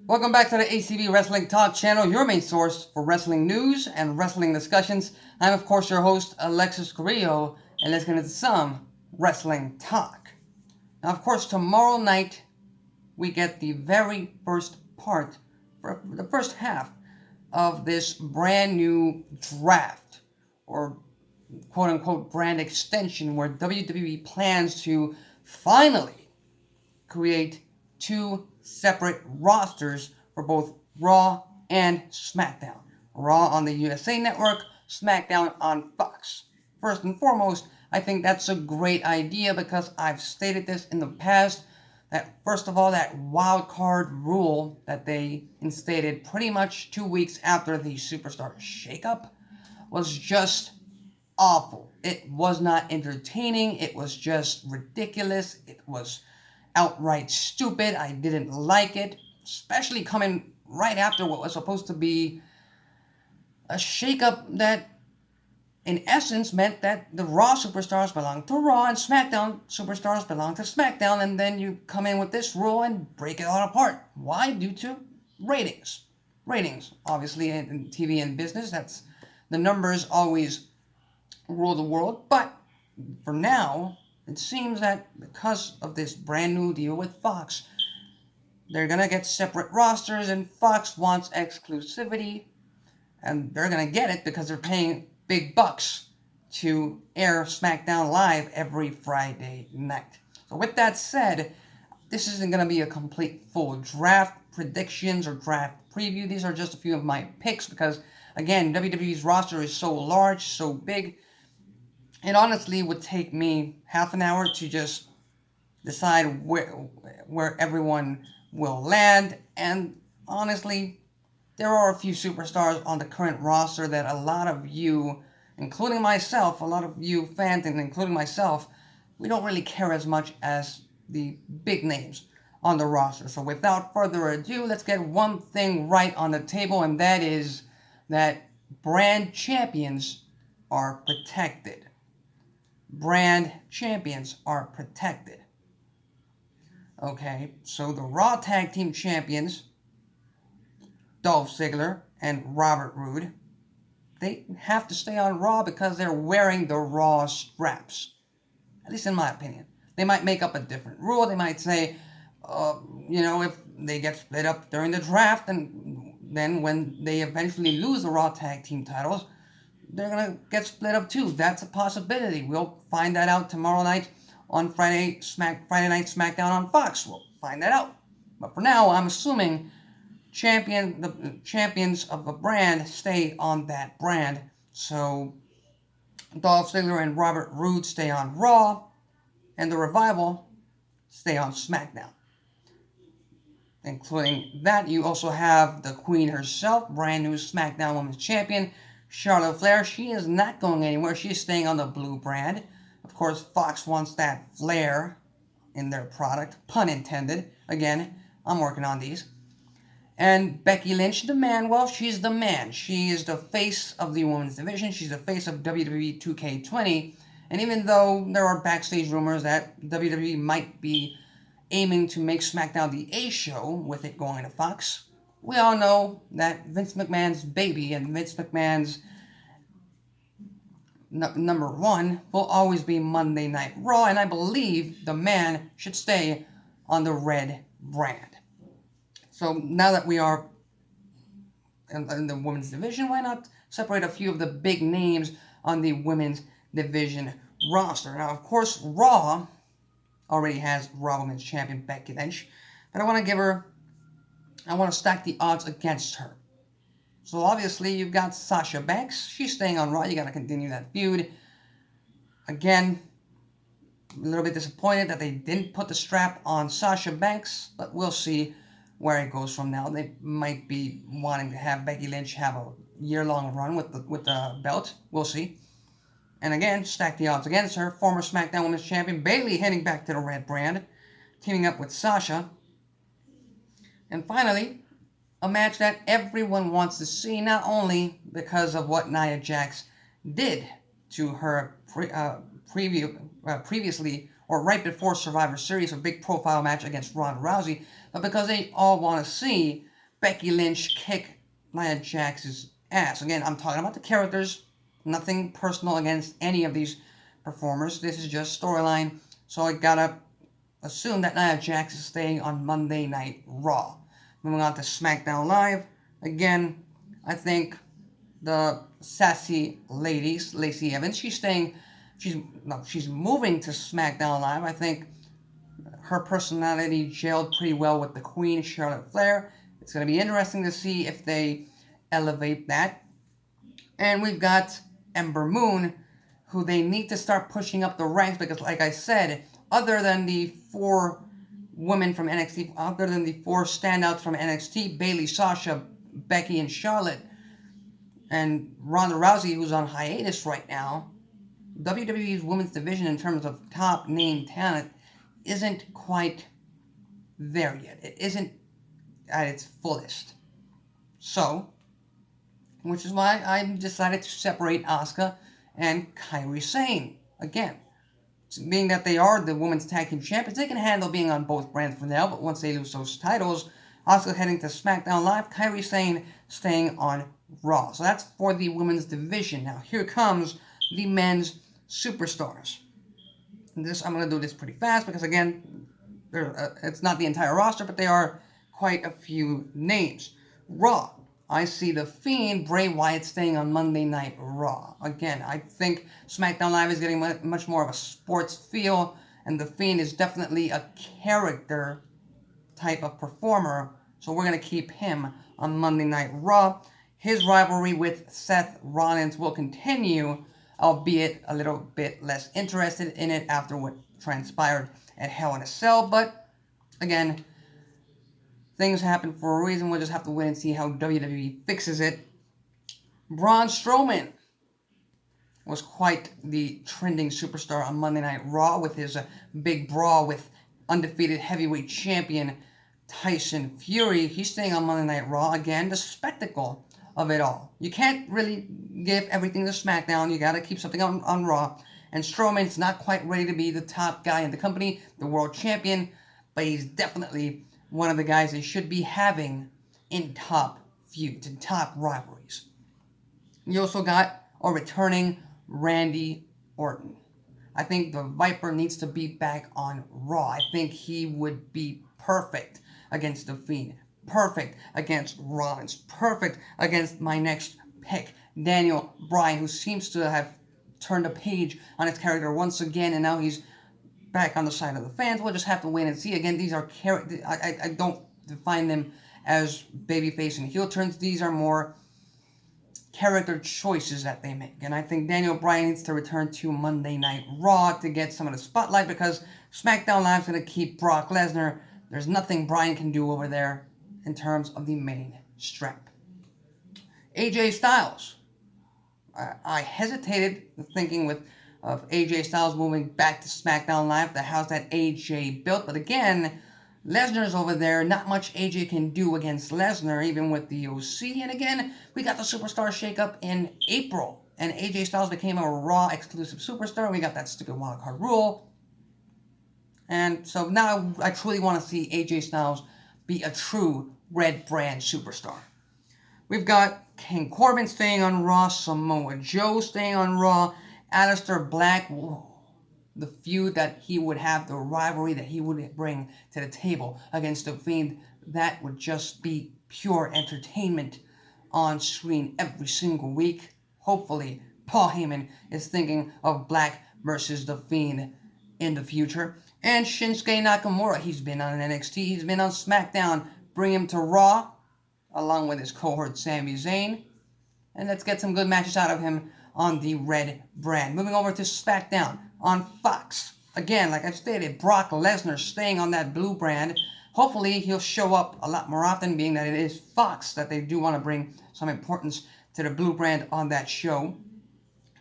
Welcome back to the ACB Wrestling Talk channel, your main source for wrestling news and wrestling discussions. I'm, of course, your host, Alexis Carrillo, and let's get into some wrestling talk. Now, of course, tomorrow night, we get the very first part, for the first half of this brand new draft, or quote-unquote brand extension, where WWE plans to finally create two separate rosters for both Raw and SmackDown. Raw on the USA Network, SmackDown on Fox. First and foremost, I think that's a great idea because I've stated this in the past that, first of all, that wild card rule that they instated pretty much 2 weeks after the Superstar shakeup was just awful. It was not entertaining. It was just ridiculous. It was outright stupid. I didn't like it, especially coming right after what was supposed to be a shakeup that, in essence, meant that the Raw superstars belong to Raw and SmackDown superstars belong to SmackDown, and then you come in with this rule and break it all apart. Why? Due to ratings. Ratings, obviously, in TV and business, that's the numbers always rule the world, but for now, it seems that because of this brand new deal with Fox, they're going to get separate rosters, and Fox wants exclusivity, and they're going to get it because they're paying big bucks to air SmackDown Live every Friday night. So with that said, this isn't going to be a complete full draft predictions or draft preview. These are just a few of my picks because, again, WWE's roster is so large, so big. It honestly would take me half an hour to just decide where everyone will land. And honestly, there are a few superstars on the current roster that a lot of you, including myself, a lot of you fans, and including myself, we don't really care as much as the big names on the roster. So without further ado, let's get one thing right on the table, and that is that brand champions are protected. Brand champions are protected. Okay, so the Raw Tag Team Champions, Dolph Ziggler and Robert Roode, they have to stay on Raw because they're wearing the Raw straps. At least in my opinion. They might make up a different rule. They might say, if they get split up during the draft, and then when they eventually lose the Raw Tag Team titles, they're going to get split up too. That's a possibility. We'll find that out tomorrow night on Friday Night SmackDown on Fox. We'll find that out. But for now, I'm assuming the champions of a brand stay on that brand. So Dolph Ziggler and Robert Roode stay on Raw, and the Revival stay on SmackDown. Including that, you also have the Queen herself, brand new SmackDown Women's Champion, Charlotte Flair. She is not going anywhere. She is staying on the blue brand. Of course, Fox wants that flair in their product. Pun intended. Again, I'm working on these. And Becky Lynch, the man, well, she's the man. She is the face of the women's division. She's the face of WWE 2K20. And even though there are backstage rumors that WWE might be aiming to make SmackDown the A show with it going to Fox, we all know that Vince McMahon's baby and Vince McMahon's number one will always be Monday Night Raw, and I believe the man should stay on the red brand. So now that we are in the women's division, why not separate a few of the big names on the women's division roster? Now, of course, Raw already has Raw Women's Champion Becky Lynch, but I want to stack the odds against her. So obviously you've got Sasha Banks. She's staying on Raw. You got to continue that feud. Again, a little bit disappointed that they didn't put the strap on Sasha Banks, but we'll see where it goes from now. They might be wanting to have Becky Lynch have a year-long run with the belt. We'll see. And again, stack the odds against her. Former SmackDown Women's Champion Bayley heading back to the red brand, teaming up with Sasha. And finally, a match that everyone wants to see, not only because of what Nia Jax did to her previously or right before Survivor Series, a big profile match against Ronda Rousey, but because they all want to see Becky Lynch kick Nia Jax's ass. Again, I'm talking about the characters. Nothing personal against any of these performers. This is just storyline. So I gotta assume that Nia Jax is staying on Monday Night Raw. Moving on to SmackDown Live. Again, I think the sassy lady, Lacey Evans, she's moving to SmackDown Live. I think her personality gelled pretty well with the Queen, Charlotte Flair. It's going to be interesting to see if they elevate that. And we've got Ember Moon, who they need to start pushing up the ranks because, like I said, other than the 4 women from NXT, other than the 4 standouts from NXT, Bayley, Sasha, Becky, and Charlotte, and Ronda Rousey, who's on hiatus right now, WWE's women's division in terms of top name talent isn't quite there yet. It isn't at its fullest. So, which is why I decided to separate Asuka and Kairi Sane. Again, being that they are the women's tag team champions, they can handle being on both brands for now, but once they lose those titles, Asuka heading to SmackDown Live, Kairi Sane staying on Raw. So that's for the women's division. Now here comes the men's superstars. And this, I'm going to do this pretty fast because again, it's not the entire roster, but they are quite a few names. Raw. I see The Fiend, Bray Wyatt staying on Monday Night Raw. Again, I think SmackDown Live is getting much more of a sports feel, and The Fiend is definitely a character type of performer, so we're going to keep him on Monday Night Raw. His rivalry with Seth Rollins will continue, albeit a little bit less interested in it after what transpired at Hell in a Cell, but again, things happen for a reason. We'll just have to wait and see how WWE fixes it. Braun Strowman was quite the trending superstar on Monday Night Raw with his big brawl with undefeated heavyweight champion Tyson Fury. He's staying on Monday Night Raw. Again, the spectacle of it all. You can't really give everything to SmackDown. You got to keep something on Raw. And Strowman's not quite ready to be the top guy in the company, the world champion, but he's definitely one of the guys they should be having in top feuds, in top rivalries. You also got a returning Randy Orton. I think the Viper needs to be back on Raw. I think he would be perfect against The Fiend. Perfect against Rollins. Perfect against my next pick, Daniel Bryan, who seems to have turned a page on his character once again, and now he's back on the side of the fans. We'll just have to wait and see. Again, these are characters. I don't define them as babyface and heel turns. These are more character choices that they make. And I think Daniel Bryan needs to return to Monday Night Raw to get some of the spotlight because SmackDown Live is going to keep Brock Lesnar. There's nothing Bryan can do over there in terms of the main strap. AJ Styles. I hesitated thinking of AJ Styles moving back to SmackDown Live, the house that AJ built. But again, Lesnar's over there. Not much AJ can do against Lesnar, even with the OC. And again, we got the Superstar shakeup in April. And AJ Styles became a Raw exclusive superstar. We got that stupid wildcard rule. And so now I truly want to see AJ Styles be a true red brand superstar. We've got King Corbin staying on Raw, Samoa Joe staying on Raw, Aleister Black, the feud that he would have, the rivalry that he would bring to the table against The Fiend, that would just be pure entertainment on screen every single week. Hopefully, Paul Heyman is thinking of Black versus The Fiend in the future. And Shinsuke Nakamura, he's been on NXT, he's been on SmackDown, bring him to Raw, along with his cohort Sami Zayn. And let's get some good matches out of him on the red brand. Moving over to SmackDown on Fox. Again, like I've stated, Brock Lesnar staying on that blue brand. Hopefully he'll show up a lot more often, being that it is Fox that they do want to bring some importance to the blue brand on that show.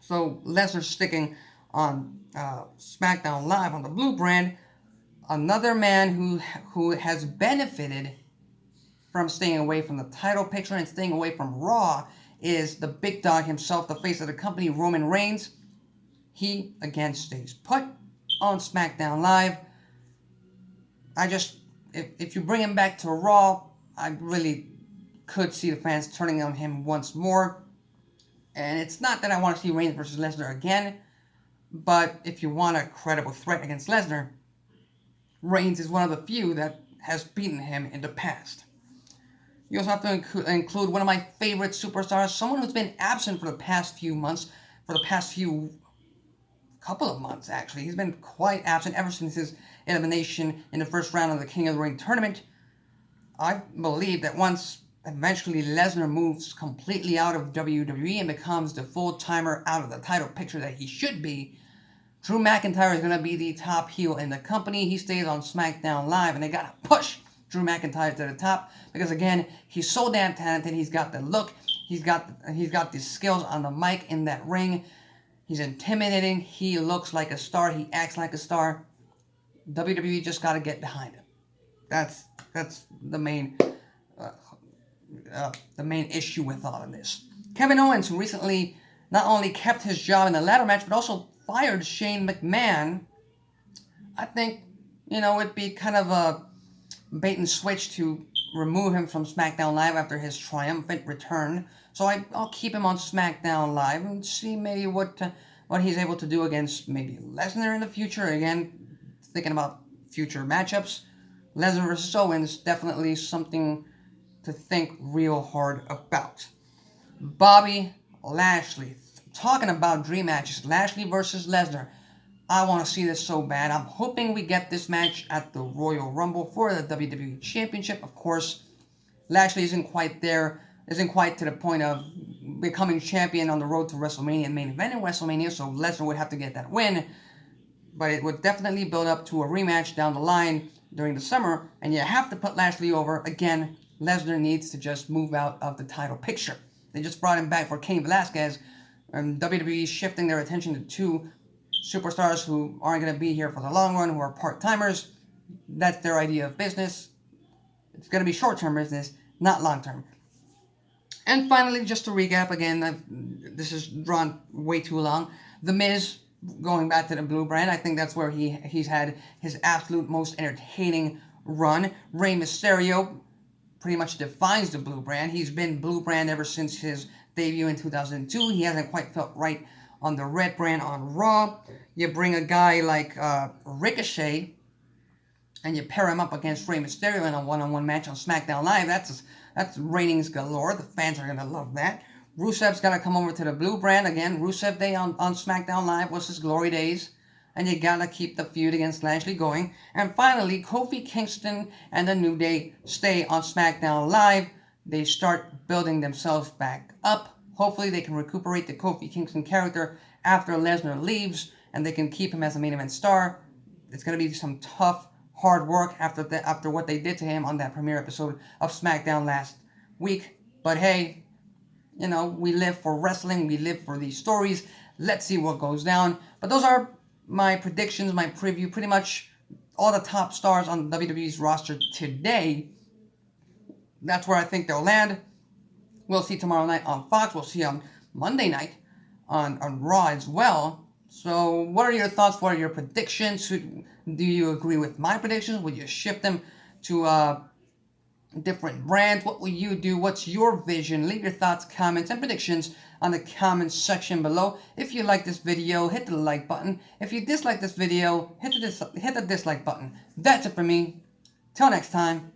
So Lesnar sticking on SmackDown Live on the blue brand. Another man who has benefited from staying away from the title picture and staying away from Raw is the big dog himself, the face of the company, Roman Reigns. He, again, stays put on SmackDown Live. If you bring him back to Raw, I really could see the fans turning on him once more. And it's not that I want to see Reigns versus Lesnar again, but if you want a credible threat against Lesnar, Reigns is one of the few that has beaten him in the past. You also have to include one of my favorite superstars, someone who's been absent for the past few months, couple of months actually. He's been quite absent ever since his elimination in the first round of the King of the Ring tournament. I believe that once eventually Lesnar moves completely out of WWE and becomes the full-timer out of the title picture that he should be, Drew McIntyre is going to be the top heel in the company. He stays on SmackDown Live, and they got to push Drew McIntyre to the top because, again, he's so damn talented. He's got the look. He's got the skills on the mic in that ring. He's intimidating. He looks like a star. He acts like a star. WWE just got to get behind him. That's the main issue with all of this. Kevin Owens, who recently not only kept his job in the ladder match, but also fired Shane McMahon. I think, it'd be kind of a bait and switch to remove him from SmackDown Live after his triumphant return. So I'll keep him on SmackDown Live and see maybe what he's able to do against maybe Lesnar in the future. Again, thinking about future matchups. Lesnar versus Owens, definitely something to think real hard about. Bobby Lashley. Talking about dream matches, Lashley versus Lesnar. I want to see this so bad. I'm hoping we get this match at the Royal Rumble for the WWE Championship. Of course, Lashley isn't quite to the point of becoming champion on the road to WrestleMania and main event in WrestleMania, so Lesnar would have to get that win. But it would definitely build up to a rematch down the line during the summer, and you have to put Lashley over. Again, Lesnar needs to just move out of the title picture. They just brought him back for Cain Velasquez, and WWE shifting their attention to two superstars who aren't going to be here for the long run, who are part-timers. That's their idea of business. It's going to be short-term business, not long-term. And finally, just to recap again, this is drawn way too long. The Miz, going back to the Blue Brand, I think that's where he's had his absolute most entertaining run. Rey Mysterio pretty much defines the Blue Brand. He's been Blue Brand ever since his debut in 2002. He hasn't quite felt right on the Red Brand on Raw. You bring a guy like Ricochet and you pair him up against Rey Mysterio in a one-on-one match on SmackDown Live. That's ratings galore. The fans are going to love that. Rusev's got to come over to the Blue Brand again. Rusev Day on SmackDown Live was his glory days. And you got to keep the feud against Lashley going. And finally, Kofi Kingston and the New Day stay on SmackDown Live. They start building themselves back up. Hopefully they can recuperate the Kofi Kingston character after Lesnar leaves, and they can keep him as a main event star. It's going to be some tough, hard work after what they did to him on that premiere episode of SmackDown last week. But hey, we live for wrestling. We live for these stories. Let's see what goes down. But those are my predictions, my preview, pretty much all the top stars on WWE's roster today. That's where I think they'll land. We'll see tomorrow night on Fox. We'll see on Monday night on Raw as well. So what are your thoughts? What are your predictions? Do you agree with my predictions? Would you shift them to different brands? What will you do? What's your vision? Leave your thoughts, comments, and predictions on the comments section below. If you like this video, hit the like button. If you dislike this video, hit the dislike button. That's it for me. Till next time.